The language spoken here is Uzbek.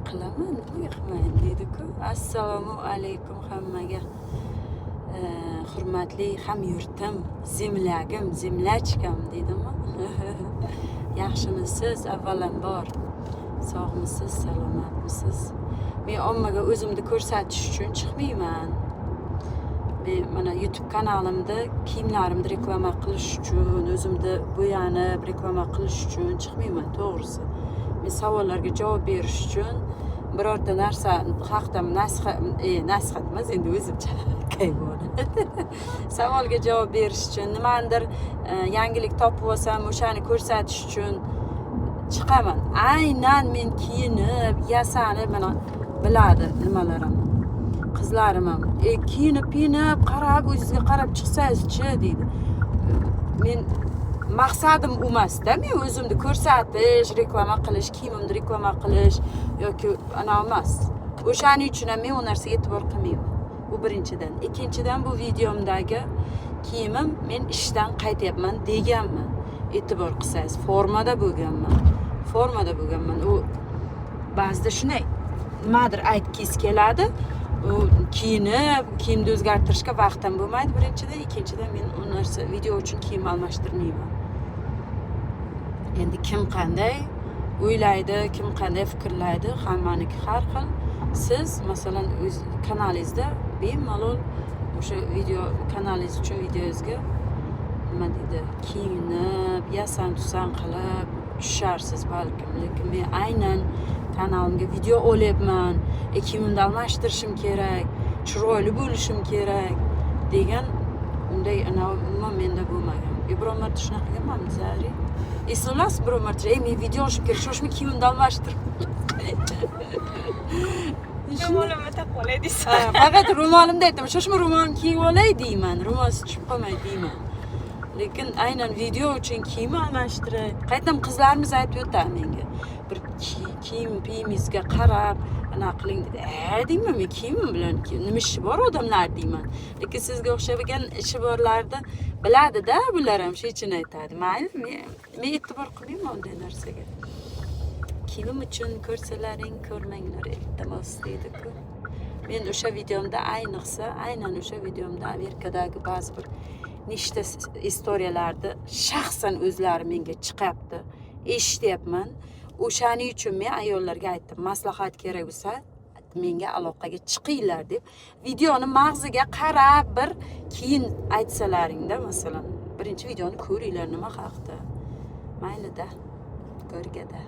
qilaman, nima qilmayin dedi-ku. Assalomu alaykum hammaga. Hurmatli hamyurtim, zemlyagim, zemlyachkam deydimi? Yaxshimisiz? Avvalambor sog'misiz, salomatmisiz? Men ommaga o'zimni ko'rsatish uchun chiqmayman. Men mana YouTube kanalimda kiyimlarimni reklama qilish uchun, o'zimni bo'yanib reklama qilish uchun chiqmayman, to'g'risi. Men savollarga javob berish uchun birorta narsa haqida nasihat emas, endi o'zimcha savolga javob berish uchun, nimadir yangilik topib olsam, o'shani ko'rsatish uchun chiqaman. Aynan men kiyinib, yasanib, mana biladi nimalarim. Qizlarim ham, kiyinib, qarab, o'zingizga qarab chiqsangiz-chi deydi. Men maqsadim emas-da, men o'zimni ko'rsatish, reklama qilish, kiyimimni reklama qilish yoki ana emas. O'shaning uchun ham men u narsaga e'tibor qilmayman. Bu birinchidan. Ikkinchidan, bu videomdagi kiyimim men ishdan qaytyapman deganman. E'tibor qilsangiz, formada bo'lganman. U ba'zida shunday nimadir aytgingiz keladi. U kiyimni o'zgartirishga vaqtim bo'lmaydi birinchidan, ikkinchidan men u narsa video uchun kiyim almashtirmayman. Endi kim qanday o'ylaydi, kim qanday fikrlaydi, hammaniki har xil. Siz masalan o'z kanalingizda bemalol o'sha video kanalingiz uchun videongizga nima deydi, kiyinib, yasan-tusan qilib tusharsiz balkim, lekin men aynan kanalimga video olyapman, kiyimimni almashtirishim kerak, chiroyli bo'lishim kerak degan unday umuman menda bo'lmagan. Biror marta shunaqa qilganman, Zari. Eslolasiz biror marta, men video olishim kerak, shoshma kiyimimni almashtirib. Ro'molimni taqib olay deysiz. Faqat ro'molimni aytaman, shoshma ro'molimni kiyib olay deyman, ro'molsiz tushib qolmay deyman. Lekin aynan video uchun kiyim almashtirib, qaytam qizlarimiz aytib o'tadi menga. Bir kiyimingizga qarab, ana qiling dedi. Deyman, men kiyimim bilan nima ishi bor odamlar deyman. Lekin sizga o'xshagan ishi borlarni biladi-da, bular ham shu uchun aytadi. Mayli, men e'tibor qilmayman unday narsaga. Kiyim uchun ko'rsalaring, ko'rmanglar, iltimos deydi-ku. Men o'sha videomda aynan o'sha videomda Amerikadagi ba'zi bir nechta istoriyalarni shaxsan o'zlari menga chiqyapti, eshityapman. O'shaning uchun men ayollarga aytdim, maslahat kerak bo'lsa, menga aloqaga chiqinglar deb. Videoni mag'ziga qarab bir keyin aytsalaringda, masalan, birinchi videoni ko'ringlar nima haqida. Mayli-da, ko'rgada.